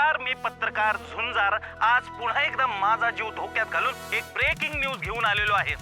नमस्कार, मी पत्रकार झुंजार आज पुन्हा एकदा माझा जीव धोक्यात घालून एक ब्रेकिंग न्यूज घेऊन आलेलो आहे।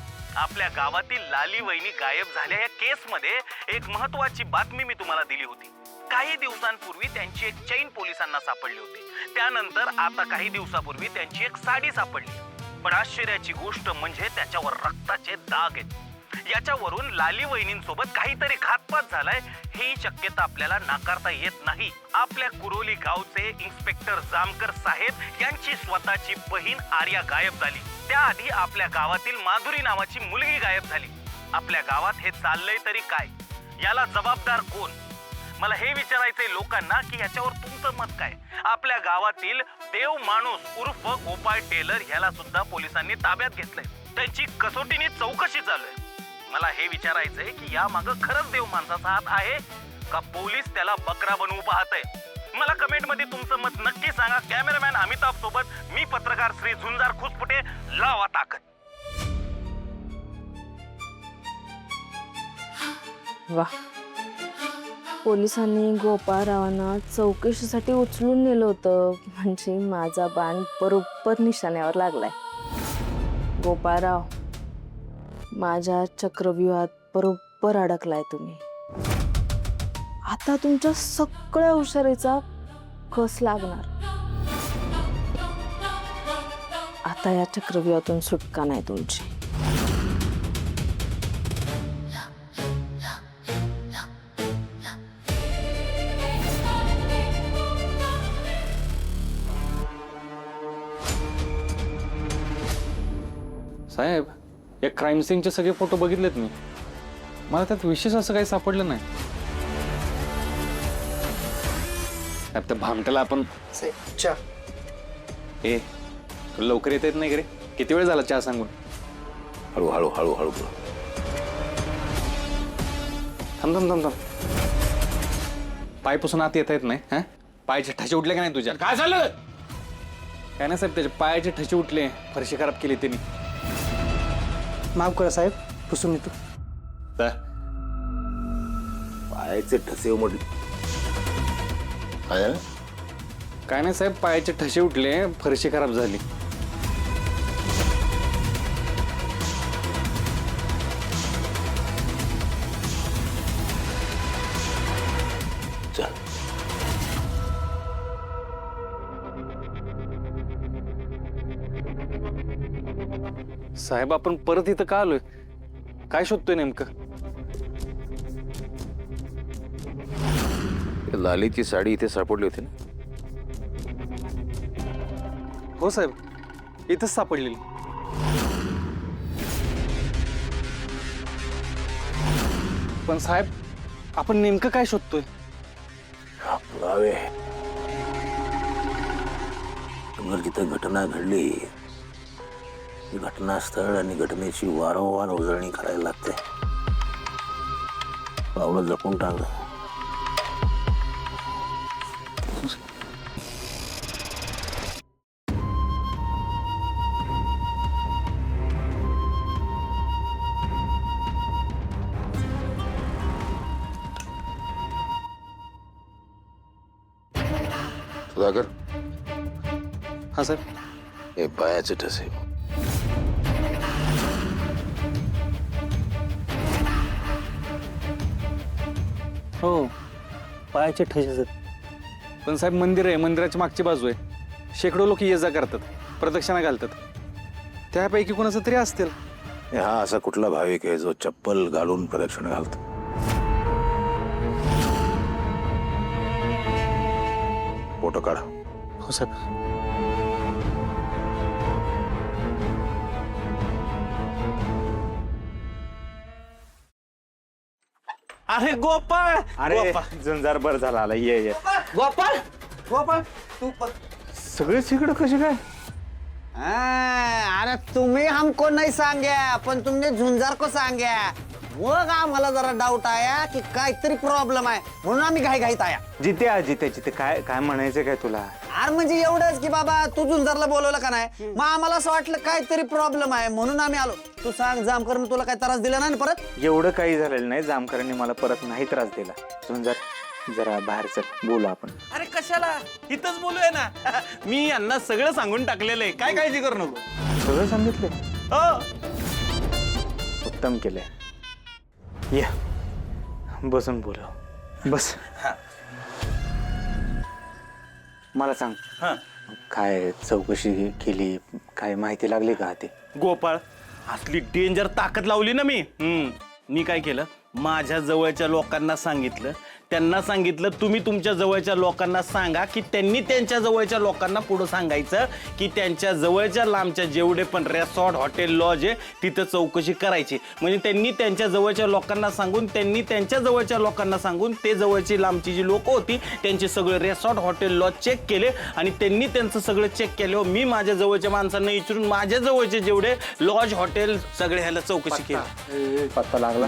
आपल्या गावातील लाली वहिनी गायब झाल्या या केसमध्ये एक महत्त्वाची बातमी मी तुम्हाला दिली होती। काही दिवसांपूर्वी त्यांची एक चेन पोलिसांना सापडली होती। त्यानंतर आता काही दिवसापूर्वी त्यांची एक साडी सापडली। पण आश्चर्याची गोष्ट म्हणजे त्याच्यावर रक्ताचे डाग आहेत। याच्यावरून लाली वहिनींसोबत काहीतरी घातपात झालाय ही शक्यता आपल्याला नाकारता येत नाही। आपल्या कुरोली गावचे इन्स्पेक्टर जामकर साहेब यांची स्वतःची बहीण आर्या गायब झाली। त्याआधी आपल्या गावातील माधुरी नावाची मुलगी गायब झाली। आपल्या गावात हे चाललंय तरी काय? याला जबाबदार कोण? मला हे विचारायचंय लोकांना की याच्यावर तुमचं मत काय? आपल्या गावातील देव माणूस उर्फ गोपाळ टेलर याला सुद्धा पोलिसांनी ताब्यात घेतलंय। त्यांची कसोटीने चौकशी चालू आहे। मला हे विचारायचंय की या मागं खरंच देव माणसाचा हात आहे का पोलीस त्याला बकरा बनवू पाहतय? मला कमेंट मध्ये तुमचं मत नक्की सांगा। कॅमेरामॅन अमिताभ सोबत मी पत्रकार श्री झुंजार खुसपुटे, लावा ताकद। वाह, पोलिसांनी गोपाळरावांना चौकशीसाठी उचलून नेलं होतं म्हणजे माझा बाण बरोबर निशाण्यावर लागलाय। गोपाळराव, माझ्या चक्रव्यूहात बरोबर अडकलाय तुम्ही। आता तुमच्या सगळ्या हुशारीचा कस लागणार। आता या चक्रव्यूहातून सुटका नाही तुमची। साहेब, या क्राईम सीनचे सगळे फोटो बघितलेत मी। मला त्यात विशेष असं काही सापडलं नाही। साहेब, त्या भामट्याला आपण ए तुला लवकर येता येत नाही रे? किती वेळ झाला चहा सांगून? हळू हळू हळू हळू थांब थांब थांब थांब। पायपासून आत येता येत नाही? हा, पायाचे ठसे उठले का नाही तुझ्या? काय झालं? काय नाही साहेब, त्याचे पायाचे ठसे उठले, फरशी खराब केली त्यांनी। माफ करा साहेब, पुसून येतो। पायाचे ठसे उमटले? काय झालं? काय नाही साहेब, पायाचे ठसे उठले, फरशी खराब झाली। चल साहेब, आपण परत इथं का आलोय? काय शोधतोय नेमकं? लालीची साडी इथे सापडली होती ना? हो साहेब, इथंच सापडलेली। पण साहेब, आपण नेमकं काय शोधतोय? गावे जर जिथे घटना घडली घटनास्थळ आणि घटनेची वारंवार उजळणी करायला लागते। पावलं जपून टांग। सुधाकर, हा साहेब। हे पायाचे ठसे हो, पायाचे ठसे आहेत। पण साहेब, मंदिर आहे, मंदिराची मागची बाजू आहे, शेकडो लोक ये जा करतात, प्रदक्षिणा घालतात, त्यापैकी कोणाचं तरी असतील। हा असा कुठला भाविक आहे जो चप्पल घालून प्रदक्षिणा घालतो? फोटो काढ। हो साहेब। अरे गोपाळ, अरे झुंजार बर झाला आला, ये ये। गोपाळ, गोपाळ, तू सगळे तिकडं कसे काय? अरे तुम्ही हमको नहीं सांग्या पण तुमने झुंजार को सांग्या। मग आम्हाला जरा डाऊट आया की काहीतरी प्रॉब्लेम आहे म्हणून आम्ही घाई घाईत आया। जिते जिते जिते काय काय म्हणायचं काय तुला? अरे म्हणजे एवढंच की बाबा तू झुंजारला बोलवलं का नाही, मग आम्हाला असं वाटलं काहीतरी प्रॉब्लेम आहे म्हणून आम्ही आलो। तू सांग, जामकर मी तुला काय त्रास दिला नाही परत? एवढं काही झालेलं नाही, जामकरांनी मला परत नाही त्रास दिला। झुंजार जरा बाहेर चल बोलू आपण. अरे कशाला, इथंच बोलूया ना. मी यांना सगळं सांगून टाकलेलं आहे, काय काळजी करू नको. सगळं सांगितलंय. हो. उत्तम केलंय. या बसून बोलू. बस. मला सांग, हा. काय चौकशी केली, काय माहिती लागली का ते? गोपाळ, असली डेंजर ताकद लावली ना मी. मी काय केलं, माझ्या जवळच्या लोकांना सांगितलं, त्यांना सांगितलं तुम्ही तुमच्या जवळच्या लोकांना सांगा, की त्यांनी त्यांच्या जवळच्या लोकांना पुढं सांगायचं की त्यांच्या जवळच्या लांबच्या जेवढे पण रेसॉर्ट हॉटेल लॉज आहे तिथं चौकशी करायची. म्हणजे त्यांनी त्यांच्या जवळच्या लोकांना सांगून, त्यांनी त्यांच्या जवळच्या लोकांना सांगून, ते जवळची लांबची जी लोक होती त्यांचे सगळे रेसॉर्ट हॉटेल लॉज चेक केले आणि त्यांनी त्यांचं सगळं चेक केलं. मी माझ्या जवळच्या माणसांना विचारून माझ्या जवळचे जेवढे लॉज हॉटेल सगळे ह्याला चौकशी केली. पत्ता लागला.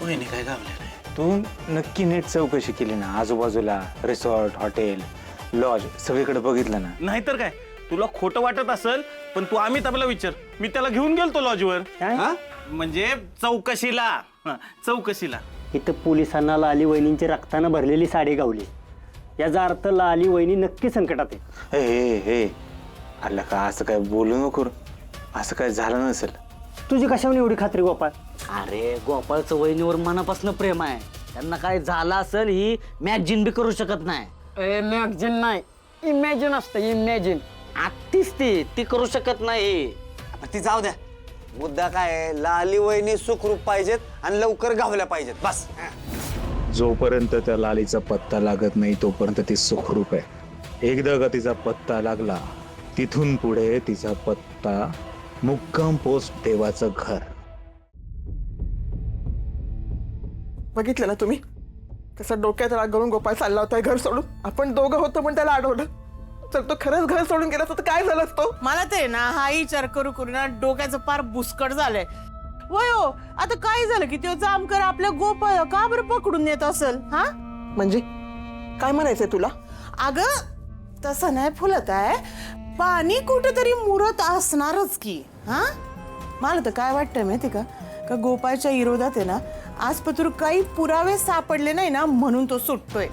वहिनी काय गावले तू नक्की नीट चौकशी केली ना? आजूबाजूला रिसॉर्ट हॉटेल लॉज सगळीकडे बघितलं ना? नाहीतर काय, तुला खोटं वाटत असेल पण तू अमिताभला विचार, मी त्याला घेऊन गेलतो लॉजवर. म्हणजे चौकशीला. चौकशीला. इथं पोलिसांना लाली वहिनींची रक्तानं भरलेली साडी गावली. याचा अर्थ लाली वहिनी नक्की संकटात आहे. हे अल्ला का असं काय बोलू नको. असं काय झालं नसेल. तुझी कशावर एवढी खात्री गोपाळ? अरे गोपाळचं वहिनीवर मनापासून प्रेम आहे. त्यांना काय झालं असेल ही मॅगझिन बी करू शकत नाही. मॅगझिन नाही, इमॅजिन असतं. इमॅजिन आत्तीच ती करू शकत नाही. ती जाऊ द्या. मुद्दा काय आहे, लाली वहिनी सुखरूप पाहिजेत आणि लवकर गावल्या पाहिजेत, बस. जोपर्यंत त्या लालीचा पत्ता लागत नाही तोपर्यंत ती सुखरूप आहे. एकदा का तिचा पत्ता लागला, तिथून पुढे तिचा पत्ता मुक्काम पोस्ट देवाचं घर. बघितलं ना तुम्ही कसं डोक्यात राग घालून गोपाळ चालला होता घर सोडून. आपण दोघं होतो पण त्याला अडवलं. तर तो खरंच घर सोडून गेला तर काय झालं असतो? मला ते ना हा विचार करू करू ना डोक्याचं पार बुसकट झालंय. वयो आता काय झालं की तो जामकर आपल्या गोपाळ का बरं पकडून येत असेल? हा म्हणजे काय म्हणायचंय तुला? अगं तसं नाही फुलत आहे, पाणी कुठेतरी मुरत असणारच की. हा मला तर काय वाटतंय माहिती का गोपाळच्या विरोधात आहे ना आजपतूर काही पुरावे सापडले नाही ना म्हणून तो सुटतोय.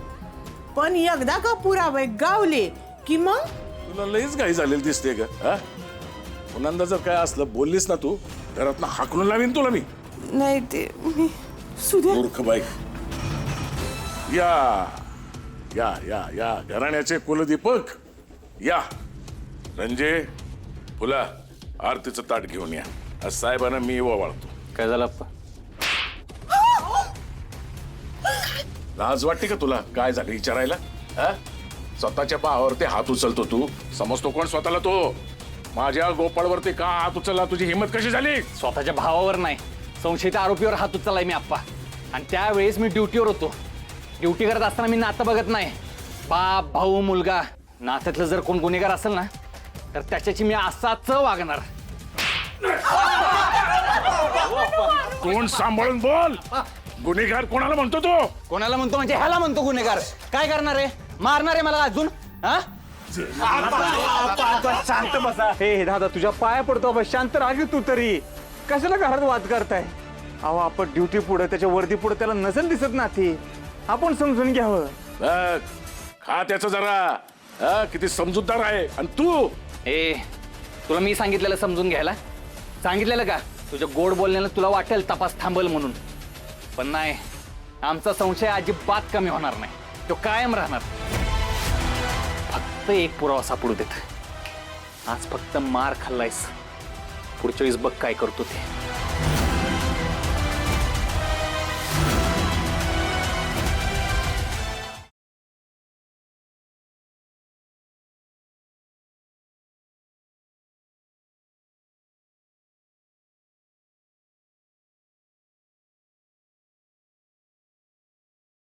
पण एकदा का पुरावे गावले की मग तुला लईच घाई झालेली दिसते का? हा पुन्हा जर काय असलं बोललीस ना तू घरातनं हाकलून लावीन तुला मी. नाही ते मी सुद्या मूर्ख बाई. या या या या घराण्याचे कुलदीपक या. रंजे फुला आरतीचं ताट घेऊन या. आज साहेबांना मी ओवाळतो. काय झालं अप्पा? लाज वाटते का तुला काय झालं विचारायला? स्वतःच्या पायावरती हात उचलतो तू, समजतो कोण स्वतःला? तो माझ्या गोपाळवरती का हात उचलला? तुझी हिंमत कशी झाली? स्वतःच्या भावावर नाही, संशयित आरोपीवर हात उचललाय मी अप्पा. आणि त्यावेळेस मी ड्युटीवर होतो. ड्युटी करत असताना मी नातं बघत नाही. बाप भाऊ मुलगा नात्यातलं जर कोण गुन्हेगार असेल ना तर त्याच्याची मी असाच वागणार. कोण सांभाळून बोल. गुन्हेगार कोणाला म्हणतो तो? कोणाला म्हणतो म्हणजे ह्याला म्हणतो गुन्हेगार. काय करणार आहे? मारणार आहे मला अजून? हा शांत बसा. हे दादा तुझ्या पाया पडतो. शांत राहा तू तरी. कशाला घरात वाद करताय? अहो आपण ड्युटी पुढे त्याच्या वर्दी पुढे त्याला नजर दिसत नाही. आपण समजून घ्यावं. खा त्याचं जरा. किती समजूतदार आहे. आणि तू तुला मी सांगितलेलं समजून घ्यायला सांगितलेलं का? तुझ्या गोड बोलण्याला तुला वाटेल तपास थांबल म्हणून. पण नाही, आमचा संशय अजिबात कमी होणार नाही. तो कायम राहणार. फक्त एक पुरावा सापडू देत. आज फक्त मार खाल्लायस, पुढच्या वेळेस बघ काय करतो ते.